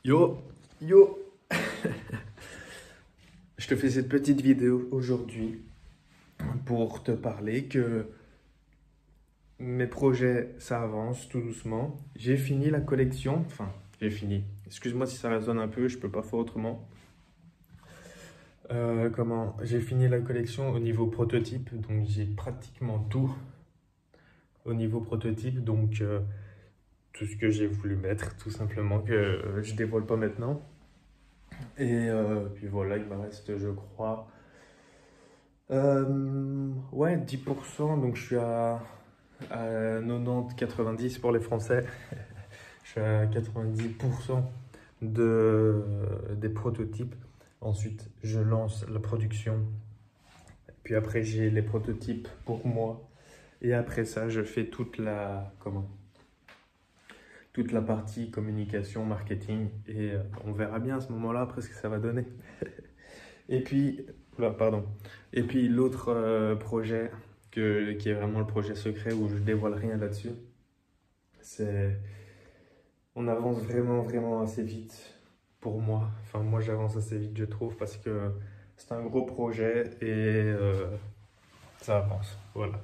Yo, yo. Je te fais cette petite vidéo aujourd'hui pour te parler que mes projets, ça avance tout doucement. J'ai fini la collection, enfin, j'ai fini. Excuse-moi si ça résonne un peu, je peux pas faire autrement. J'ai fini la collection au niveau prototype, donc j'ai pratiquement tout au niveau prototype, donc tout ce que j'ai voulu mettre, tout simplement, que je dévoile pas maintenant. Et puis voilà, il me reste, je crois, ouais, 10%, donc je suis à 90-90 pour les Français. Je suis à 90% des prototypes. Ensuite, je lance la production. Puis après, j'ai les prototypes pour moi. Et après ça, je fais toute la partie communication, marketing. Et on verra bien à ce moment-là après ce que ça va donner. Et puis, oula, pardon. Et puis l'autre projet qui est vraiment le projet secret où je dévoile rien là-dessus, c'est on avance vraiment vraiment assez vite pour moi. Enfin moi j'avance assez vite je trouve parce que c'est un gros projet et ça avance. Voilà.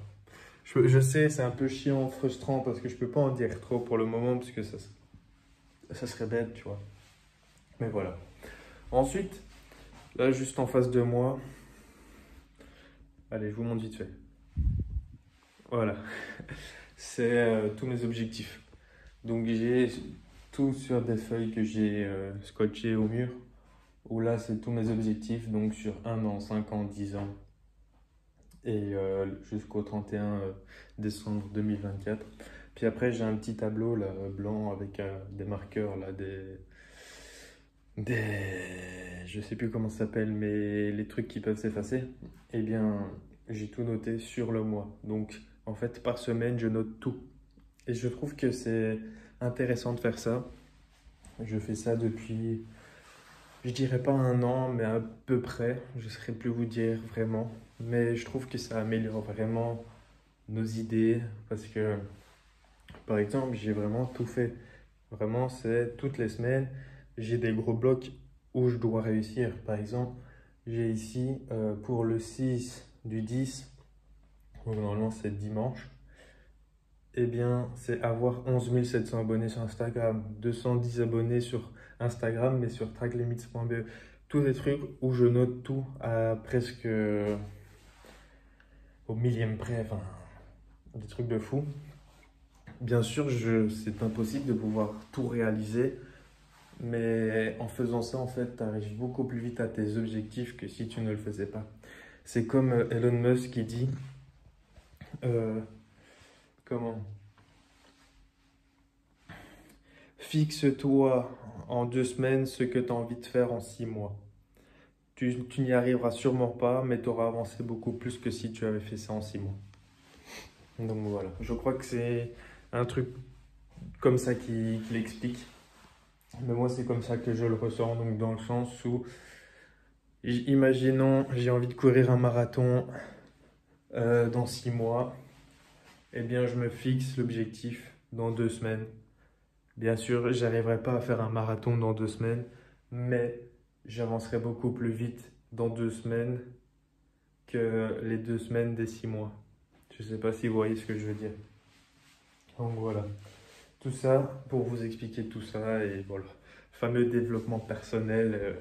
Je sais c'est un peu chiant, frustrant parce que je peux pas en dire trop pour le moment parce que ça serait bête tu vois. Mais voilà. Ensuite, là juste en face de moi, allez je vous montre vite fait. Voilà. C'est tous mes objectifs. Donc j'ai tout sur des feuilles que j'ai scotchées au mur. Où là c'est tous mes objectifs. Donc sur 1 an, 5 ans, 10 ans. Et jusqu'au 31 décembre 2024. Puis après j'ai un petit tableau là, blanc avec des marqueurs là, je sais plus comment ça s'appelle, mais les trucs qui peuvent s'effacer. Eh bien j'ai tout noté sur le mois. Donc en fait par semaine je note tout. Et je trouve que c'est intéressant de faire ça. Je fais ça depuis, je dirais pas 1 an, mais à peu près. Je ne saurais plus vous dire vraiment. Mais je trouve que ça améliore vraiment nos idées. Parce que, par exemple, j'ai vraiment tout fait. Vraiment, c'est toutes les semaines, j'ai des gros blocs où je dois réussir. Par exemple, j'ai ici pour le 6 du 10, donc normalement c'est dimanche. Eh bien, c'est avoir 11 700 abonnés sur Instagram, 210 abonnés sur Instagram, mais sur tracklimits.be. Tous des trucs où je note tout à presque au millième près, enfin, des trucs de fou. Bien sûr, c'est impossible de pouvoir tout réaliser, mais en faisant ça, en fait, tu arrives beaucoup plus vite à tes objectifs que si tu ne le faisais pas. C'est comme Elon Musk qui dit, euh, comment? Fixe-toi en 2 semaines ce que tu as envie de faire en 6 mois. Tu n'y arriveras sûrement pas, mais tu auras avancé beaucoup plus que si tu avais fait ça en 6 mois. Donc voilà, je crois que c'est un truc comme ça qui l'explique. Mais moi, c'est comme ça que je le ressens, donc dans le sens où, imaginons, j'ai envie de courir un marathon dans 6 mois, eh bien, je me fixe l'objectif dans 2 semaines. Bien sûr, j'arriverai pas à faire un marathon dans 2 semaines, mais j'avancerai beaucoup plus vite dans 2 semaines que les 2 semaines des 6 mois. Je ne sais pas si vous voyez ce que je veux dire. Donc voilà, tout ça pour vous expliquer tout ça et voilà, fameux développement personnel.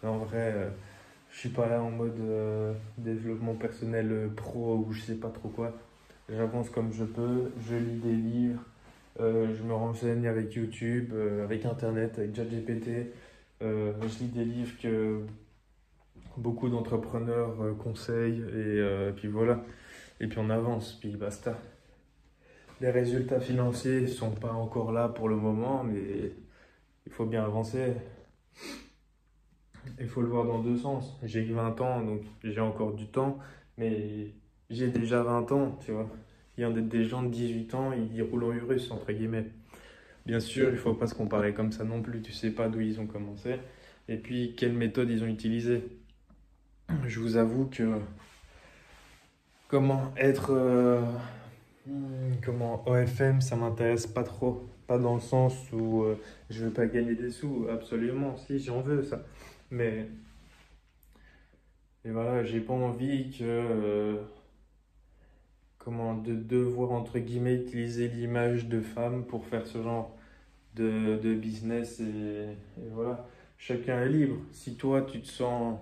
En vrai, je suis pas là en mode développement personnel pro ou je sais pas trop quoi. J'avance comme je peux, je lis des livres, je me renseigne avec YouTube, avec Internet, avec ChatGPT. Je lis des livres que beaucoup d'entrepreneurs conseillent et puis voilà. Et puis on avance, puis basta. Les résultats financiers sont pas encore là pour le moment, mais il faut bien avancer. Il faut le voir dans deux sens. J'ai que 20 ans, donc j'ai encore du temps, mais j'ai déjà 20 ans, tu vois. Il y a des gens de 18 ans, ils roulent en Urus, entre guillemets. Bien sûr, il ne faut pas se comparer comme ça non plus. Tu sais pas d'où ils ont commencé et puis quelle méthode ils ont utilisée. Je vous avoue que comment être comment OFM, ça m'intéresse pas trop. Pas dans le sens où je veux pas gagner des sous, absolument, si j'en veux ça. Mais et voilà, j'ai pas envie que de devoir entre guillemets utiliser l'image de femme pour faire ce genre de business et voilà. Chacun est libre. Si toi tu te sens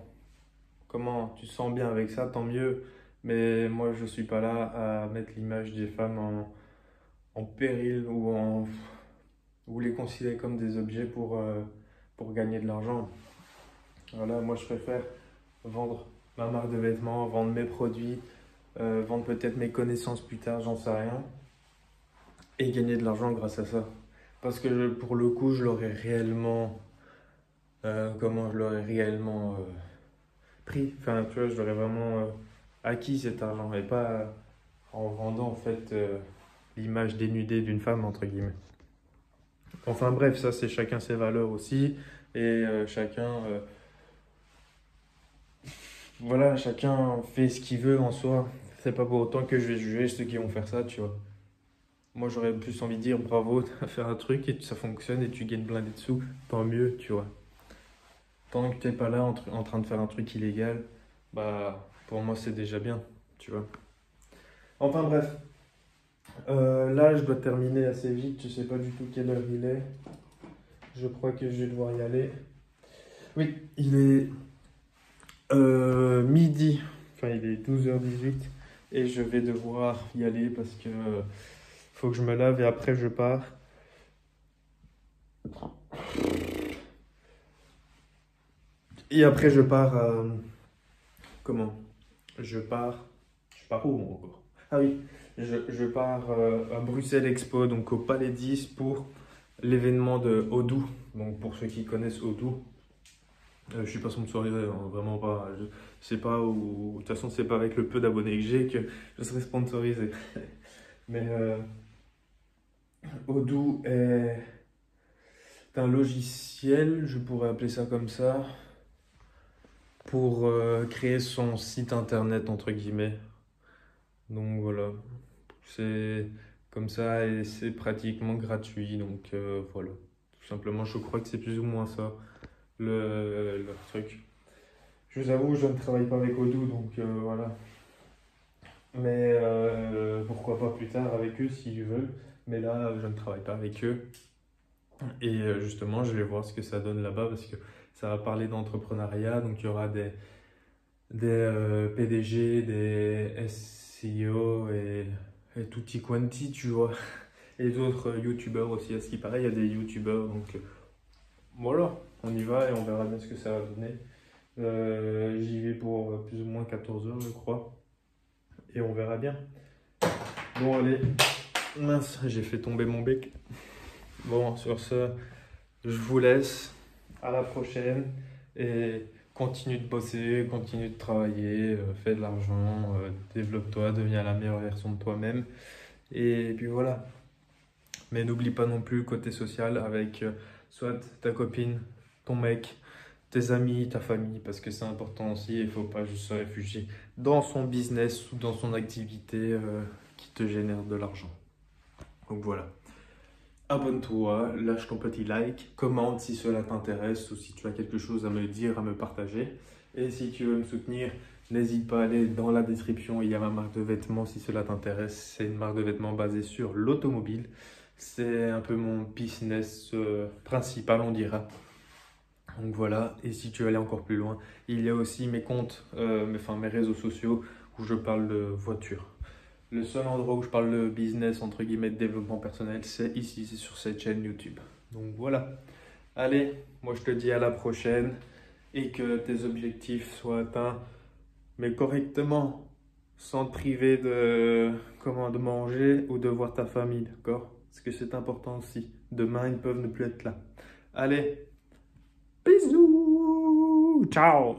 tu te sens bien avec ça, tant mieux. Mais moi je suis pas là à mettre l'image des femmes en péril ou les considérer comme des objets pour gagner de l'argent. Voilà, moi je préfère vendre ma marque de vêtements, vendre mes produits, vendre peut-être mes connaissances plus tard, j'en sais rien, et gagner de l'argent grâce à ça. Parce que pour le coup, je l'aurais réellement, je l'aurais réellement pris. Enfin, tu vois, je l'aurais vraiment acquis cet argent et pas en vendant en fait l'image dénudée d'une femme entre guillemets. Enfin bref, ça c'est chacun ses valeurs aussi et chacun fait ce qu'il veut en soi. C'est pas pour autant que je vais juger ceux qui vont faire ça, tu vois. Moi, j'aurais plus envie de dire bravo, t'as fait un truc et ça fonctionne et tu gagnes plein de sous, tant mieux, tu vois. Tant que t'es pas là en train de faire un truc illégal, bah pour moi c'est déjà bien, tu vois. Enfin bref, là je dois terminer assez vite, je sais pas du tout quelle heure il est. Je crois que je vais devoir y aller. Oui, il est midi, enfin il est 12h18 et je vais devoir y aller parce que faut que je me lave et après je pars. Et après je pars à... Comment? Je pars... Je pars où encore? Ah oui, je pars à Bruxelles Expo, donc au Palais 10 pour l'événement de Odoo. Donc pour ceux qui connaissent Odoo, je suis pas sponsorisé, hein, vraiment pas. Je sais pas où. De toute façon, c'est pas avec le peu d'abonnés que j'ai que je serai sponsorisé. Mais Odoo est un logiciel, je pourrais appeler ça comme ça, pour créer son site internet entre guillemets. Donc voilà, c'est comme ça et c'est pratiquement gratuit. Donc voilà, tout simplement, je crois que c'est plus ou moins ça le truc. Je vous avoue, je ne travaille pas avec Odoo, donc voilà. Mais pourquoi pas plus tard avec eux s'ils veulent. Mais là, je ne travaille pas avec eux. Et justement, je vais voir ce que ça donne là-bas parce que ça va parler d'entrepreneuriat. Donc il y aura des PDG, des SEO et tutti quanti, tu vois. Et d'autres youtubeurs aussi. À ce qui paraît, il y a des youtubeurs. Donc voilà, on y va et on verra bien ce que ça va donner. J'y vais pour plus ou moins 14 heures, je crois. Et on verra bien. Bon, allez. Mince, j'ai fait tomber mon bec. Bon, sur ce, je vous laisse. À la prochaine. Et continue de bosser, continue de travailler, fais de l'argent, développe-toi, deviens la meilleure version de toi-même. Et puis voilà. Mais n'oublie pas non plus le côté social avec soit ta copine, ton mec, tes amis, ta famille, parce que c'est important aussi. Il ne faut pas juste se réfugier dans son business ou dans son activité qui te génère de l'argent. Donc voilà. Abonne-toi, lâche ton petit like, commente si cela t'intéresse ou si tu as quelque chose à me dire, à me partager. Et si tu veux me soutenir, n'hésite pas à aller dans la description, il y a ma marque de vêtements si cela t'intéresse. C'est une marque de vêtements basée sur l'automobile. C'est un peu mon business principal, on dira. Donc voilà, et si tu veux aller encore plus loin, il y a aussi mes comptes, mes réseaux sociaux où je parle de voiture. Le seul endroit où je parle de business, entre guillemets, de développement personnel, c'est ici, c'est sur cette chaîne YouTube. Donc voilà. Allez, moi je te dis à la prochaine et que tes objectifs soient atteints, mais correctement, sans te priver de manger ou de voir ta famille, d'accord? Parce que c'est important aussi. Demain, ils peuvent ne plus être là. Allez, bisous, ciao!